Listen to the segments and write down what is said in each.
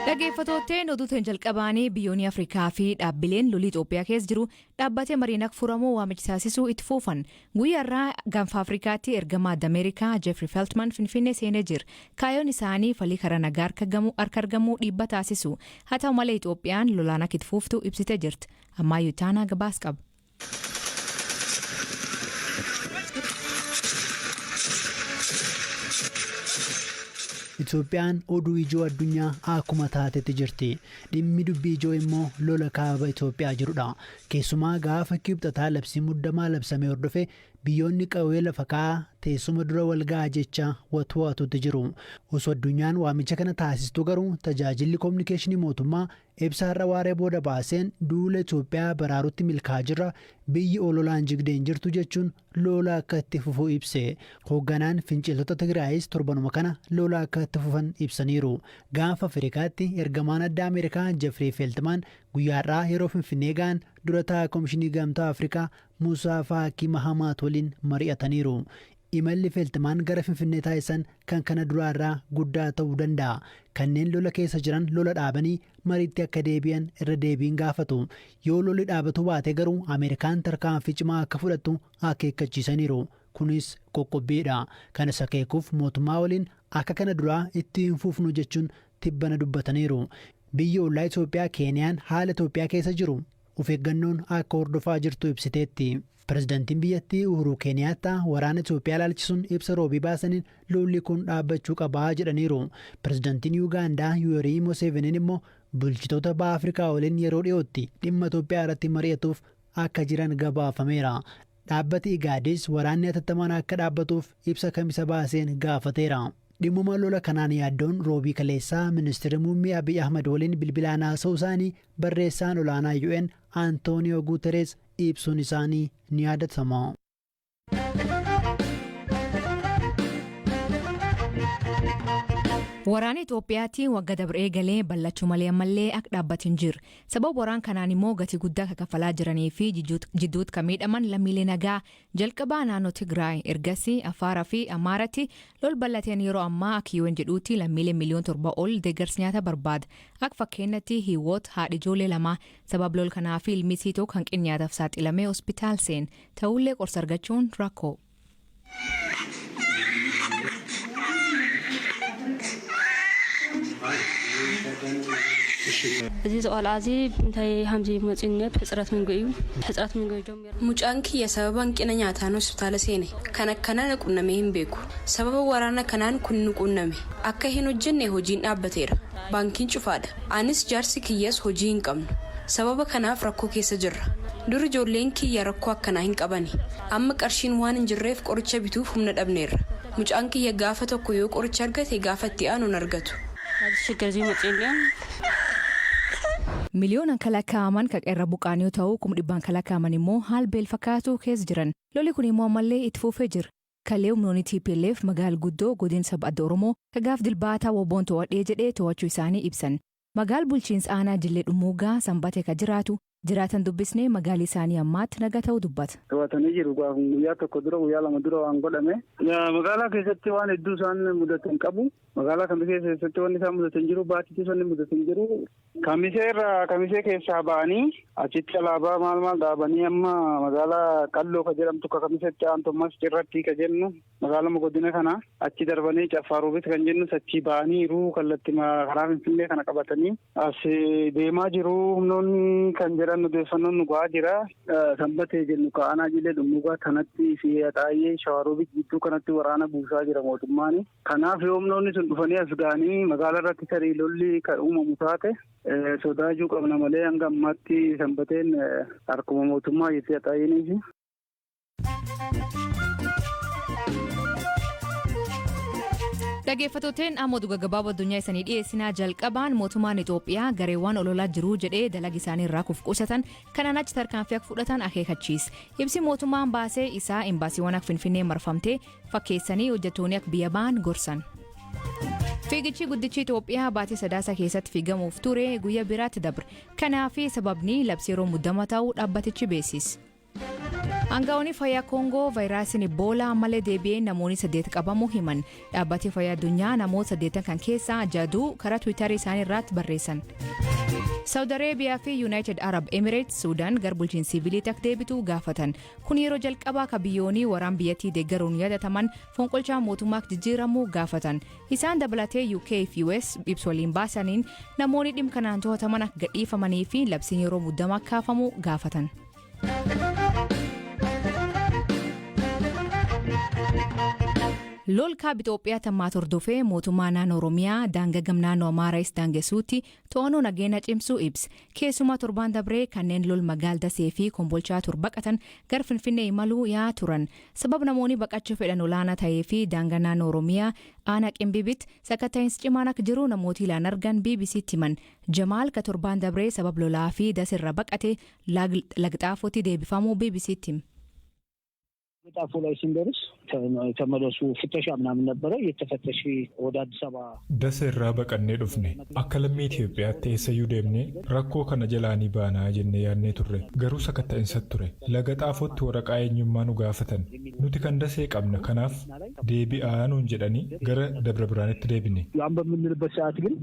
Dhaggeeffattootni oduutiin jalqabaanii biyyoonni Afrikaa fi dhaabbileen lolii Itoophiyaa keessa jiru dhaabbatee mariin akka furamu waamicha taasisuu itti fufan. Guyyaarraa gaanfa Afrikaatti ergamaa Ameerikaa Jeffrey Feltman Finfinnee seenee jira. Kaayyoon isaanii falii karaa nagaa harka argamuu dhiibbaa taasisu. Haa ta'u malee Itoophiyaan lolaan akka itti fuftu ibsitee jirti. Ammayyuu taanaa gabaas qaba. Itoophiyaan oduu ijoo addunyaa akkuma taatetti jirti. Dhimmi dubbii ijoo immoo lola kaaba Itoophiyaa jirudha. Keessumaa gaafa kibxataa labsii muddamaa labsamee hordofe biyyoonni qawwee lafa kaa'aa teessuma dura walga'aa jecha watwaatutti jiru. Osoo addunyaan waamicha kana taasistuu garuu tajaajilli kominikeeshinii mootummaa ibsaarra waaree booda baaseen duula Itoophiyaa baraarutti milkaa'aa jira. Biyyi ololaan jigdeen jirtu jechuun lola akka itti fufuu ibse. Hoogganaan finciltoota Tigraayis torbanuma kana lola akka itti fufan ibsaniiru. Gaanfa Afrikaatti ergamaan addaa Ameerikaa Jeffrey Feltman guyyaarraa yeroo Finfinnee ga'an dura taa'aa Komishinii Gamtaa Afrikaa Muusaa Faakii Mahamaat waliin mari'ataniiru. Imalli Feltman gara Finfinnee taasisan kan kana duraarraa guddaa ta'uu danda'a. Kanneen lola keessa jiran lola dhaabanii mariitti akka deebi'an irra deebiin gaafatu. Yoo lolli dhaabatu baate garuu Ameerikaan tarkaanfii cimaa akka fudhattu akeekkachiisaniiru. Kunis qoqqobbiidha. Kanas akeekuuf mootummaa waliin akka kana duraa itti hin fufnu jechuun tibbana dubbataniiru. Biyya ollaa Itoophiyaa Keeniyaan haala Itoophiyaa keessa jiru of eeggannoon akka hordofaa jirtu ibsiteetti. Pirezidaantiin biyyattii Uhuru Keeniyaattaa waraana Itoophiyaa ilaalchisuun ibsa roobii baasaniin lolli kun dhaabbachuu qabaa jedhaniiru. Pirezidaantiin Yuugaandaa Yuwerii Museveniin immoo bulchitoota baha Afrikaa waliin yeroo dhiyootti dhimma Itoophiyaa irratti mari'atuuf akka jiran gabaafameera. Dhaabbati Igaadis waraanni hatattamaan akka dhaabbatuuf ibsa kamisa baaseen gaafateera. Dhimmuma lola kanaan yaaddoon roobii kaleessaa ministeerri muummee Abiy Ahmed waliin bilbilaan haasa'uu isaanii barreessaan olaanaa UN Antooniyoo Guuterees ibsuun isaanii ni yaadatama. Waraana Itoophiyaatti wagga dabree galee ballachuu malee ammallee akka dhaabbatin jiru. Sababa waraan kanaan immoo gatii guddaa kaffalaa jiranii fi jidduutti kan miidhaman lammiilee nagaa jalqabaa naannoo Tigraay ergasii Afaaraa fi Amaaratti lol ballateen yeroo ammaa akkiiwwan jedhuutti lammiilee miliyoon 7 ol deeggarsa nyaata barbaada. Akka fakkeenyatti Hiiwoot haadha ijoollee lama sababa lol kanaa fi ilmi isii tokko hanqina nyaataaf saaxilamee hospitaal seen ta'ullee qorsa argachuun rakkoo. Mucaan kiyya sababa hanqina nyaataan hospitaala seene kan akkana qunnamee hin beeku. Sababa waraana kanaan kun nu qunname. Akka hin hojjenne hojiin dhaabbateera. Baankiin cufaadha. Anis jaarsi kiyyas hojii hin qabnu. Sababa kanaaf rakkoo keessa jirra. Dur ijoolleen kiyya rakkoo akkanaa hin qabani. Amma qarshiin waan hin jirreef qoricha bituuf humna dhabneerra. Mucaan kiyya gaafa tokko yoo qoricha argate gaafa itti aanu hin argatu. Miliyoonaan kalaqaaman kan irra buqaan yoo ta'u 100,000 kalaqaaman immoo haal beel fakkaatu keessa jiran. Lolli kun immoo ammallee itti fufee jira. Kalee humnoonni TPLF magaal guddoo godina adda Oromoo kagaaf dilbaataa woboon to'adhee jedhee to'achuu isaanii ibsan. Magaal bulchiinsa aanaa Jillee Dhumuugaa Sanbatee ka jiraatan dubbisnee magaalli isaanii ammaatti nagaa ta'uu dubbata. To'atanii jiru guyyaa tokko dura guyyaa lama dura waan godhame. Magaalaa keessatti waan hedduu isaan mudatan qabu. Magaalaa kamisee keessatti waan isaan mudatan jiru baatiitti isaan mudatan jiru. Kamisee keessaa ba'anii achitti alaabaa maal dhaabanii amma magaalaa Qalloo ka jedhamtu ka kamisetti aantummas cirratti ka jennu magaalaa godina kana achi darbanii Caffaaruufis kan jennu achi ba'aniiru kallattii karaa Finfinnee kana qabatanii as deemaa jiru humnoonni kan jedhan odeeffannoon nu ga'aa jira. Sanbatee jennu aanaa Jillee Dhumuugaa kanatti fi Axaayee Shawaaroobit gidduu kanatti waraana buusaa jira mootummaan. Kanaaf yoo humnoonni sun dhufanii as ga'anii magaalaa irratti tarii lolli kan uumamu taate sodaachuu qabna malee hanga ammaatti Sanbateen harkuma mootummaa jettee Axaayeenii. Dhaggeeffattootni amma oduu gaggabaaboo addunyaa isaanii dhiyeessinaa jalqabaan mootummaan Itoophiyaa gareewwan ololaa jiru jedhee dalaga isaanii irraa kufquusatan kanaan achi tarkaanfii akka fudhatan akeekachiise. Ibsi mootummaan baasee isaa imbaasiiwwan akka Finfinnee marfamtee fakkeessanii hojjettoonni akka biyya ba'an gorsan. Fiigichi guddichi Itoophiyaa baatii sadaasa keessatti fiigamuuf ture guyyaa biraatti dabre. Kanaaf sababni labsii yeroo muddama ta'uu dhaabbatichi beeksise. Aangaa'onni fayyaa Koongoo vaayiraasiin Eboolaa ammallee deebi'ee namoonni 8 qabamuu himan. Dhaabbatni fayyaa addunyaa namoota 8 kan keessaa 6 karaa Tiwiitarii isaanii irratti barreessan. Saawud Areebiyaa fi Yuunaayitid Arab Emirates Suudaan gara bulchiinsa siviiliitti akka deebitu gaafatan. Kun yeroo jalqabaa ka biyyoonni waraan biyyattii deeggaruun yaadataman fonqolchaa mootummaa jijjiiramuu gaafatan. Isaan dabalatee UK fi US ibsa waliin baasaniin namoonni dhimma kanaan to'ataman akka gadhiifamanii fi labsiin yeroo muddamaa kaafamu gaafatan. Lol kaab Itoophiyaa tammaatu hordofee mootummaa naannoo Oromiyaa daangaa gam naannoo Amaaraa daangessuutti to'annoo nageenya cimsuu ibsa. Keessumaa torban dabree kanneen lol magaal Dasee fi Kombolchaa baqatan gara Finfinnee imaluu yaa turan. Sababa namoonni baqachuu fedhan olaanaa ta'ee fi daangaa naannoo Oromiyaa aanaa Qimbibitti sakatta'insi cimaan akka jiru namooti ilaan argan BBC'tti himan. Jamaal ka torban dabree sababa lolaa fi Daseerra baqate lagxaafootti deebifamuu BBC'tti hima. ጣፎ ላይ ሲንደርስ ተመለሱ ፍተሻ ምናምን ነበረ የተፈተሽ ወደ አዲስ አበባ ደሴራ በቀኔ ዱፍኔ አከለሚ ኢትዮጵያ ተሰዩ ደምኔ ረኮ ከነጀላኒ ባና ጀነ ያኔ ቱሬ ገሩ ሰከተንሰት ቱሬ ለገጣፎት ወረቃየኝማኑ ጋፈተን ኑቲ ከንደሴ ቀምነ ከናፍ ዴቢአኑን ጀዳኒ ገረ ደብረ ብርሃንት ዴቢኔ ያን በምንልበት ሰዓት ግን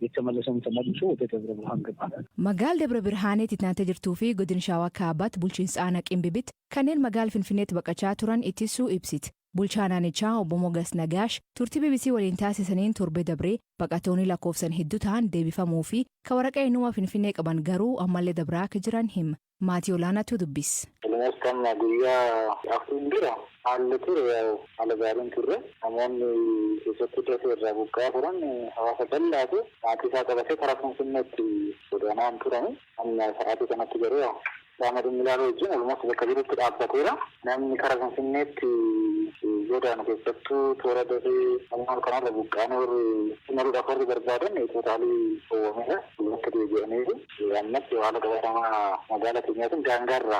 የተመለሰው ተመልሶ ወደ ደብረ ብርሃን ገባ መጋል ደብረ ብርሃኔት ትናንተ ጅርቱ ፊ ጎድን ሻዋ ካባት ቡልቺንስ አና ቂምቢቢት kanneen magaal Finfinneetti baqachaa turan ittisuu ibsiti. Bulchaan aanichaa obbo Mogas Nagaash turtii BBC waliin taasisaniin torbee dabree baqatoonni lakkoofsan hedduu ta'an deebifamuu fi ka waraqaa eenyummaa Finfinnee qaban garuu ammallee dabraa akka jiran hima. Maatii olaanaatu dubbis. Ministeerri guyyaa afuriin dura haalli ture alagaariin turre namoonni keessatti dafee irraa buqqaa turan hawaasa bal'aatu maatii isaa qabatee karaa Finfinneetti godaanaan turan amma sa'aatii kanatti garuu Ramadan milaa wajjin almost bakka jirutti dhaabbateera. Namni karaa Finfinneetti godaanu keessattuu toora dafee namoota kanarra buqqaan warri imaluudhaaf warri barbaadan tootaalii oowwameera. Bakka deebi'aniiru. Ammatti haala qabatamaa magaalaa keenyaatiin daangaarra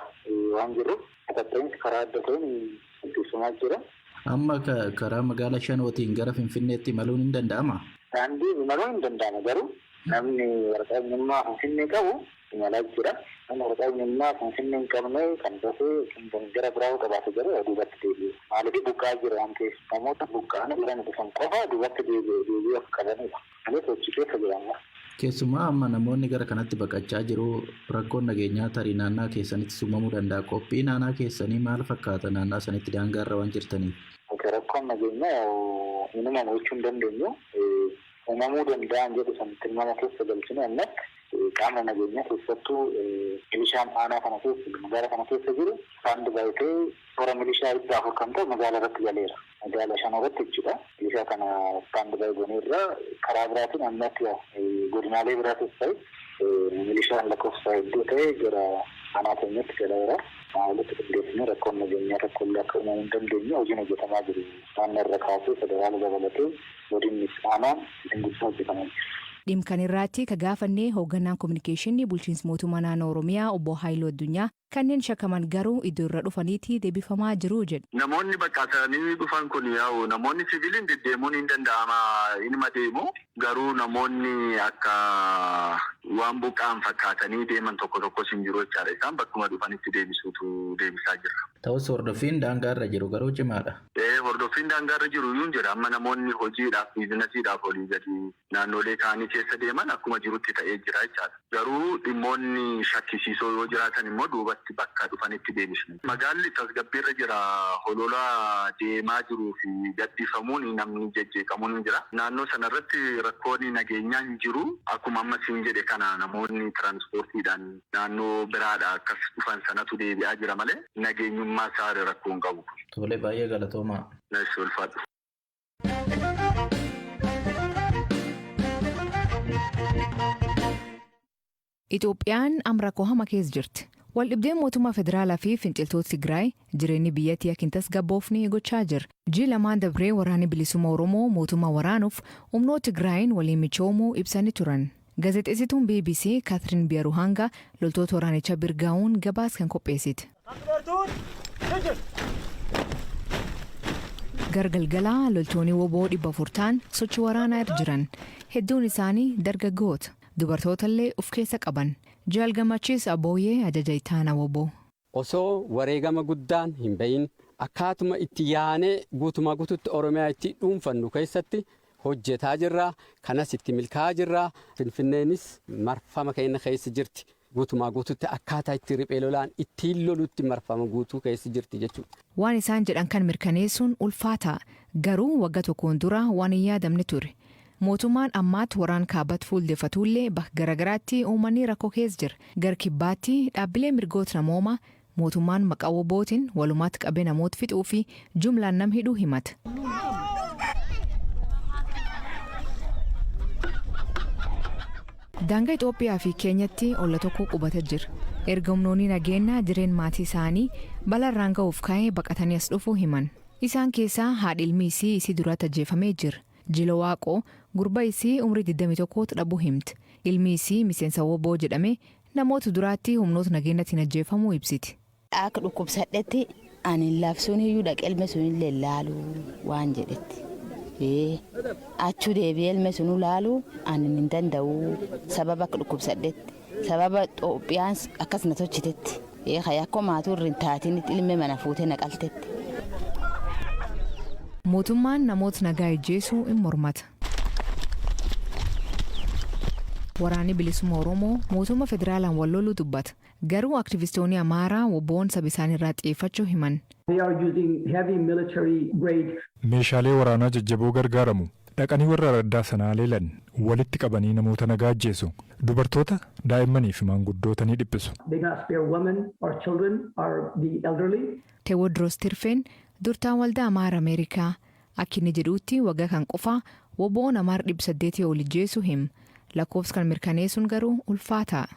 waan jirruuf sakatta'insi karaa adda ta'een ittisumaa jira. Amma karaa magaalaa Shanootiin gara Finfinneetti imaluun hin danda'amaa? Daandii imaluun hin danda'ama garuu namni waraqaa eenyummaa Finfinnee qabu imalaa jira. Nama waraqaa eenyummaa Finfinnee hin qabne kan dafee gara biraa qabaate garuu duubatti deebi'u. Maaliif buqqaa jira waan ta'eef namoota buqqaan jiran dhufan qofa duubatti deebi'uu akka qabanidha. Anis hojii keessa jiraama. Keessumaa amma namoonni gara kanatti baqachaa jiru rakkoon nageenyaa tarii naannaa keessanitti uumamuu danda'a. Qophii naannaa keessanii maal fakkaata naannaa sanitti daangaarra waan jirtaniif? Rakkoon nageenyaa uumamu jechuu hin dandeenyu. Uumamuu danda'an jedhu sanatti nama keessa galchine ammas qaama nageenyaa keessattuu milishaan aanaa kana keessa magaalaa kana keessa jiru saandi baay'atee toora milishaa itti afur kan ta'u magaalaa irratti galeera. Magaalaa shan irratti jechuudha. Milishaa kana saandi baay'atee karaa biraatiin ammatti godinaalee biraatis ta'e milishaan lakkoofsa hedduu ta'e gara aanaa keenyatti galeera. Walitti qindeessine rakkoon nageenyaa tokkollee akka uumamuu hin dandeenye hojiin hojjetamaa jiru. Naannoo irra kaasee federaala dabalatee godinni aanaan dinqisiisaa hojjetamaa jiru. Dhimkan irratti ka gaafannee hoogganaan kominikeeshinii bulchiinsa mootummaa naannoo Oromiyaa obbo Haayiluu Addunyaa kanneen shakkaman garuu iddoo irra dhufaniitti deebifamaa jiru jedhu. Namoonni baqatanii dhufan kun yaa'u namoonni siviiliin deddeemuun hin danda'ama inuma deemu garuu namoonni akka waan buqqaan fakkaatanii deeman tokkos hin jiru jechaadha. Isaan bakkuma dhufanitti deebisuutu deebisaa jirra. Ta'us hordoffiin daangaarra jiru garuu cimaadha. Hordoffiin daangaarra jiru yuun jira amma namoonni hojiidhaaf biizinasiidhaaf olii gadi naannolee kaanii keessa deeman akkuma jirutti ta'ee jira jechaadha. Garuu dhimmoonni shakkisiisoo yoo jiraatan immoo duubatti bakka dhufanitti deebisne. Magaalli tasgabbiirra jira holola deemaa jiruu fi gadhiifamuun namni jejjeeqamuun jira. Naannoo sanarratti rakkoon nageenyaa hin jiru akkuma amma siin jedhe kana namoonni tiraanspoortiidhaan naannoo biraadha akkas dhufan sanatu deebi'aa jira malee nageenyummaa isaa rakkoo hin qabu. Tolee baay'ee galatoomaa. Nasi ulfaadhu. Itoophiyaan amra kohama keessa jirti. Waldhibdeen mootummaa federaalaa fi finciltoota Tigraay jireenyi biyyattii akka hin tasgabboofne gochaa jira. Ji'a lamaan dabree waraanni bilisummaa Oromoo mootummaa waraanuuf humnoota Tigraayin waliin michoomuu ibsanii turan. Gaazexeessituun BBC Kaatiriin Biyaruhanga loltoota waraanichaa birgaa'uun gabaasa kan qopheessite. Gargalgalaa loltoonni woboo 400 ta'an sochii waraanaa irra jiran. Hedduun isaanii dargaggoota. Dubartoota illee of keessa qaban. Jaal Gammachiis Abooyyee ajaja ittaanaa woboo. osoo wareegama guddaan hin bahin akkaatuma itti yaanee guutumaa guututti Oromiyaa itti dhuunfannu keessatti hojjetaa jirra. Kanas itti milkaa'aa jirra. Finfinneenis marfama keenya keessa jirti. Guutumaa guututti akkaataa itti riphee lolaan ittiin lolutti marfama guutuu keessa jirti jechuudha. Waan isaan jedhan kan mirkaneessuun ulfaata. Garuu waggaa tokkoon dura waan hin yaadamne ture. Mootummaan ammaatti waraan kaabatti fuuldeffatullee bakka garaagaraatti uummanni rakkoo keessa jira. Gara kibbaatti dhaabbilee mirgoota namoomaa mootummaan maqaa WBOtiin walumaatti qabee namoota fixuu fi jumlaan nam hidhuu himata. Daangaa Itoophiyaa fi Keenyatti olla tokko qubata jira. Erga humnoonni nageenyaa jireen maatii isaanii balarraan ga'uuf ka'ee baqatanii as dhufuu himan. Isaan keessaa haadhi ilmi isii duratti ajjeefamee jira. Jilo Waaqoo gurba isii umrii 21 dhabuu himti. Ilmi isii miseensa WBO jedhame namoota duraatti humnoota nageenyaatiin ajjeefamuu ibsiti. Akka dhukkubsadhetti ani labsuun iyyuu dhaqee ilma sun illee laalu waan jedhetti. Achuu deebi'ee ilma sun laalu ani hin danda'u sababa akka dhukkubsadhetti sababa Itoophiyaan akkas na tolchitetti akka maatuu irra hin taatiin ilma mana fuutee naqaltetti. Mootummaan namoota nagaa ajjeesuu hin mormata. Waraanni bilisummaa Oromoo mootummaa federaalaan wal loluu dubbata. Garuu aktivistoonni Amaaraa WBO'n saba isaanii irraa xiyyeeffachuu himan. Meeshaalee waraanaa jajjaboo gargaaramu. Dhaqanii warra raddaa sanaa leelan walitti qabanii namoota nagaa ajjeesu. Dubartoota, daa'immanii fi maanguddoota ni dhiphisu. Teewodiroos Tirfeen durtaan waldaa Amaara Ameerikaa akka inni jedhuutti waggaa kan qofaa WBO'n Amaara 800 ol ajjeesuu hima. Lakkoofsa kan mirkaneessuun garuu ulfaata.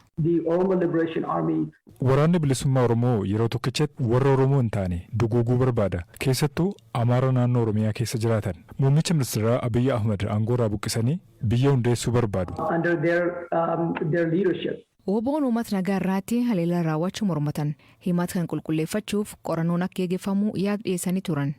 Waraanni bilisummaa Oromoo yeroo tokkichatti warra Oromoo hin taane duguuguu barbaada. Keessattuu Amaara naannoo Oromiyaa keessa jiraatan. Muummicha ministeeraa Abiyyi Ahmad aangoorraa buqqisanii biyya hundeessuu barbaadu. WBO'n uummata nagaa irratti haleellaa raawwachuu mormatan. Himata kan qulqulleeffachuuf qorannoon akka gaggeeffamu yaada dhiyeessanii turan.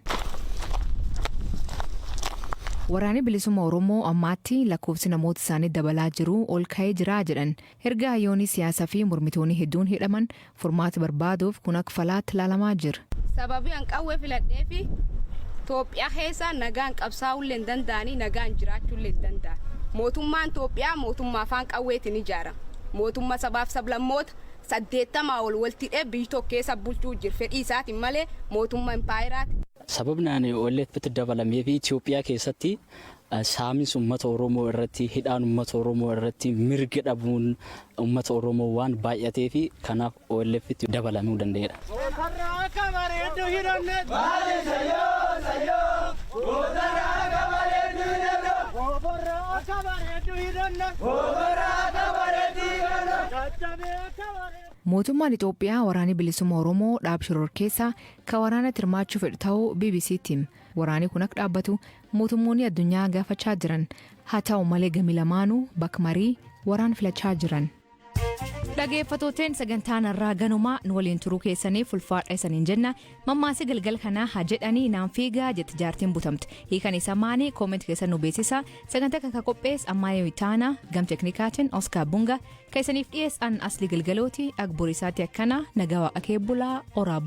Waraanni bilisummaa Oromoo ammaatti lakkoofsi namoota isaanii dabalaa jiru ol ka'ee jira jedhan. Erga hayyoonni siyaasaa fi mormitoonni hedduun hidhaman furmaata barbaaduuf kun akka falaatti ilaalamaa jira. Sababii an qawwee filadhee fi Itoophiyaa keessa nagaan qabsaa'ullee hin danda'anii nagaan jiraachuullee hin danda'an. Mootummaan Itoophiyaa mootummaa afaan qawweetiin ijaarama. Mootummaa sabaaf sablammoota 80 ol waltidhee biyya tokko keessa bulchuu jira. Fedhii isaatiin malee mootummaa impaayiraati. Sababni walitti dabalamee fi Itoophiyaa keessatti saamiinsa uummata Oromoo irratti hidhaan uummata Oromoo irratti mirga dhabuun uummata Oromoo waan baay'atee fi kanaaf walitti dabalamuu danda'eera. Mootummaan Itoophiyaa waraanni bilisummaa Oromoo dhaab shororkeessaa kan waraana tirmaachuu fedhu ta'uu BBC'tiin waraanni kun akka dhaabbatu mootummoonni addunyaa gaafachaa jiran haa ta'u malee gami lamaanuu bakka marii waraan filachaa jiran. Dhageeffatooteen sagantaan irraa ganumaa nu waliin turuu keessaniif ulfaadha isaniin jenna. Mammaasii galgal kanaa haa jedhanii naan fiigaa jetti jaartiin butamte. Hiikan isa maanii koomentii keessan nu beeksisa. Sagantaa kan qophees ammaayee witaana gam teknikaatiin Oskaar Bunga keessaniif dhiyeessan asli galgalooti agborisaatti akkana nagaa waaqa keebbulaa oraa